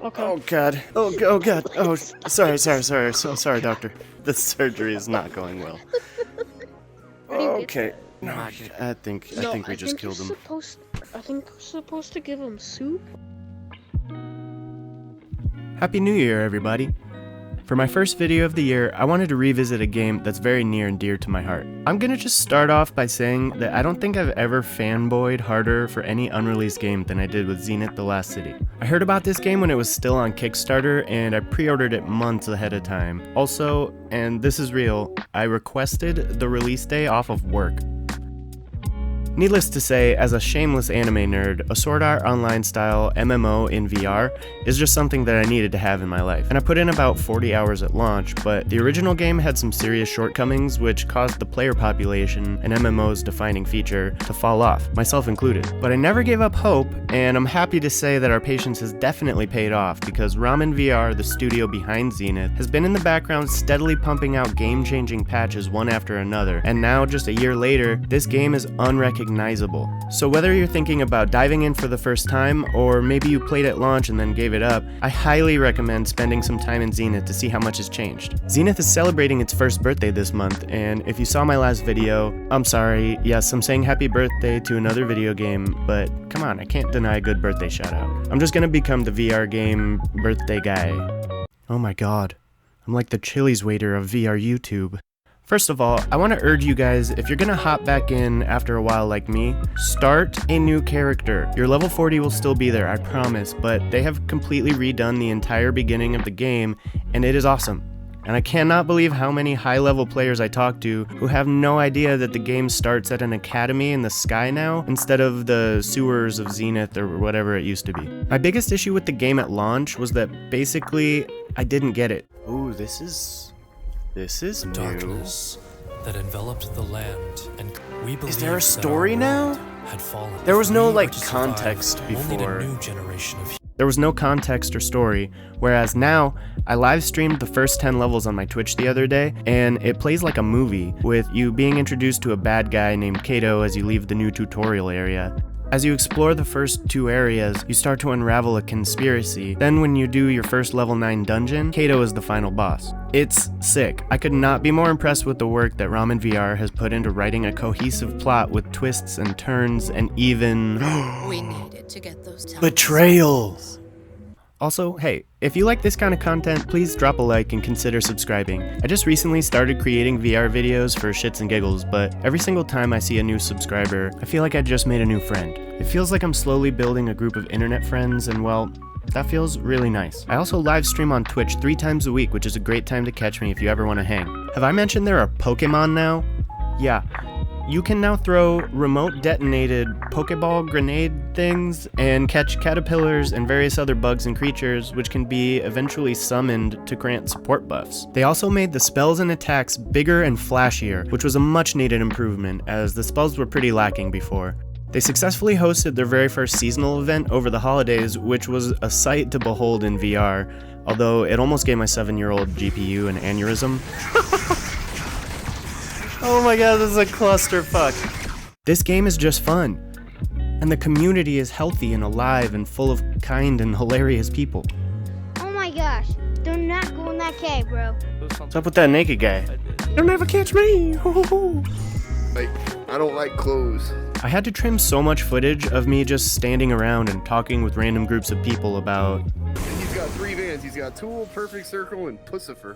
Okay. Oh god. Oh god. Oh, sorry. So sorry, doctor. The surgery is not going well. How do you get Okay. that? No, I think we just killed him. I think we're supposed to give him soup. Happy New Year, everybody. For my first video of the year, I wanted to revisit a game that's very near and dear to my heart. I'm gonna just start off by saying that I don't think I've ever fanboyed harder for any unreleased game than I did with Zenith: The Last City. I heard about this game when it was still on Kickstarter, and I pre-ordered it months ahead of time. Also, and this is real, I requested the release day off of work. Needless to say, as a shameless anime nerd, a Sword Art Online style MMO in VR is just something that I needed to have in my life. And I put in about 40 hours at launch, but the original game had some serious shortcomings which caused the player population, an MMO's defining feature, to fall off, myself included. But I never gave up hope, and I'm happy to say that our patience has definitely paid off because Ramen VR, the studio behind Zenith, has been in the background steadily pumping out game-changing patches one after another, and now just a year later, this game is unrecognizable. So whether you're thinking about diving in for the first time, or maybe you played at launch and then gave it up, I highly recommend spending some time in Zenith to see how much has changed. Zenith is celebrating its first birthday this month, and if you saw my last video, I'm sorry, yes, I'm saying happy birthday to another video game, but come on, I can't deny a good birthday shout out. I'm just gonna become the VR game birthday guy. Oh my god, I'm like the Chili's waiter of VR YouTube. First of all, I want to urge you guys, if you're gonna hop back in after a while like me, start a new character. Your level 40 will still be there, I promise, but they have completely redone the entire beginning of the game, and it is awesome. And I cannot believe how many high-level players I talk to who have no idea that the game starts at an academy in the sky now, instead of the sewers of Zenith or whatever it used to be. My biggest issue with the game at launch was that basically, I didn't get it. Ooh, this is new. Darkness that enveloped the land, and we believed Is there a that story our now? world had fallen. There was no We were like to survive context only the before. new generation of There was no context or story, whereas now, I live streamed the first 10 levels on my Twitch the other day, and it plays like a movie, with you being introduced to a bad guy named Kato as you leave the new tutorial area. As you explore the first two areas, you start to unravel a conspiracy. Then when you do your first level 9 dungeon, Kato is the final boss. It's sick. I could not be more impressed with the work that Ramen VR has put into writing a cohesive plot with twists and turns and even We needed to get those betrayal. Also, hey, if you like this kind of content, please drop a like and consider subscribing. I just recently started creating VR videos for shits and giggles, but every single time I see a new subscriber, I feel like I just made a new friend. It feels like I'm slowly building a group of internet friends, and well, that feels really nice. I also live stream on Twitch 3 times a week, which is a great time to catch me if you ever want to hang. Have I mentioned there are Pokemon now? Yeah. You can now throw remote detonated Pokeball grenade things and catch caterpillars and various other bugs and creatures which can be eventually summoned to grant support buffs. They also made the spells and attacks bigger and flashier, which was a much needed improvement as the spells were pretty lacking before. They successfully hosted their very first seasonal event over the holidays, which was a sight to behold in VR, although it almost gave my 7-year-old GPU an aneurysm. Oh my god, this is a clusterfuck. This game is just fun, and the community is healthy and alive and full of kind and hilarious people. Oh my gosh, do not go in that cave, bro. What's up with that naked guy? You'll never catch me! Like, I don't like clothes. I had to trim so much footage of me just standing around and talking with random groups of people about... And he's got 3 vans. He's got Tool, Perfect Circle, and Pussifer.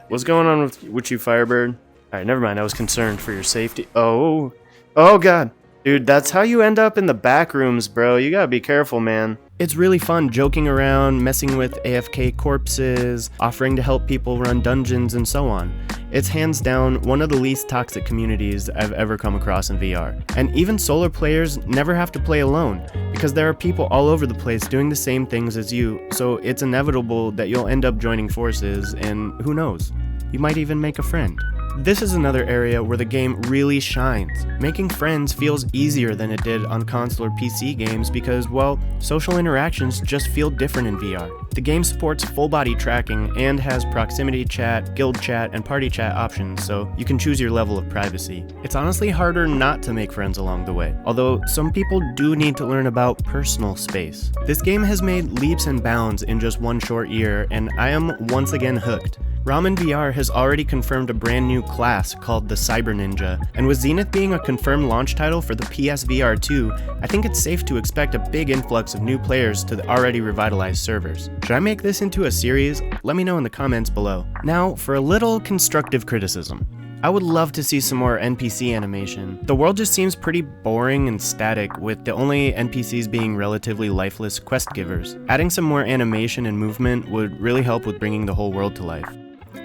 What's going on with you, Firebird? Alright, never mind, I was concerned for your safety. Oh god. Dude, that's how you end up in the back rooms, bro. You gotta be careful, man. It's really fun joking around, messing with AFK corpses, offering to help people run dungeons, and so on. It's hands down one of the least toxic communities I've ever come across in VR. And even solo players never have to play alone, because there are people all over the place doing the same things as you, so it's inevitable that you'll end up joining forces, and who knows, you might even make a friend. This is another area where the game really shines. Making friends feels easier than it did on console or PC games because, well, social interactions just feel different in VR. The game supports full body tracking and has proximity chat, guild chat, and party chat options, so you can choose your level of privacy. It's honestly harder not to make friends along the way, although some people do need to learn about personal space. This game has made leaps and bounds in just one short year, and I am once again hooked. Ramen VR has already confirmed a brand new class called the Cyber Ninja, and with Zenith being a confirmed launch title for the PSVR 2, I think it's safe to expect a big influx of new players to the already revitalized servers. Should I make this into a series? Let me know in the comments below. Now, for a little constructive criticism. I would love to see some more NPC animation. The world just seems pretty boring and static, with the only NPCs being relatively lifeless quest givers. Adding some more animation and movement would really help with bringing the whole world to life.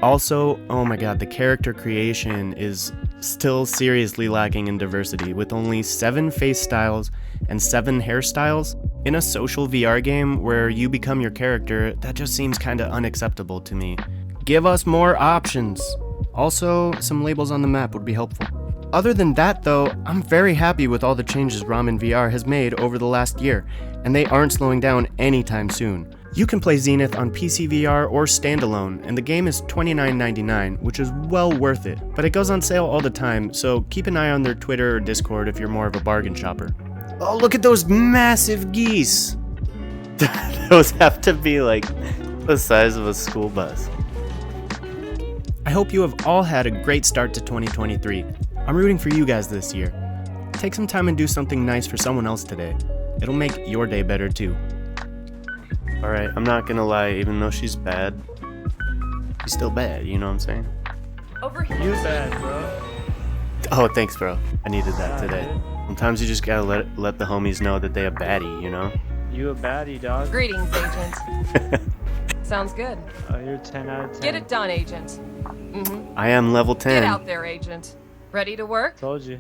Also, oh my god, the character creation is still seriously lacking in diversity, with only 7 face styles and 7 hairstyles. In a social VR game where you become your character, that just seems kinda unacceptable to me. Give us more options! Also, some labels on the map would be helpful. Other than that though, I'm very happy with all the changes Ramen VR has made over the last year, and they aren't slowing down anytime soon. You can play Zenith on PC VR or standalone, and the game is $29.99, which is well worth it, but it goes on sale all the time, so keep an eye on their Twitter or Discord if you're more of a bargain shopper. Oh, look at those massive geese! Those have to be like the size of a school bus. I hope you have all had a great start to 2023. I'm rooting for you guys this year. Take some time and do something nice for someone else today. It'll make your day better too. Alright, I'm not gonna lie, even though she's bad, she's still bad, you know what I'm saying? Over here. You bad, bro. Oh, thanks, bro. I needed that today. Sometimes you just gotta let the homies know that they a baddie, you know? You a baddie, dog. Greetings, Agent. Sounds good. Oh, you're 10 out of 10. Get it done, Agent. I am level 10. Get out there, Agent. Ready to work? Told you.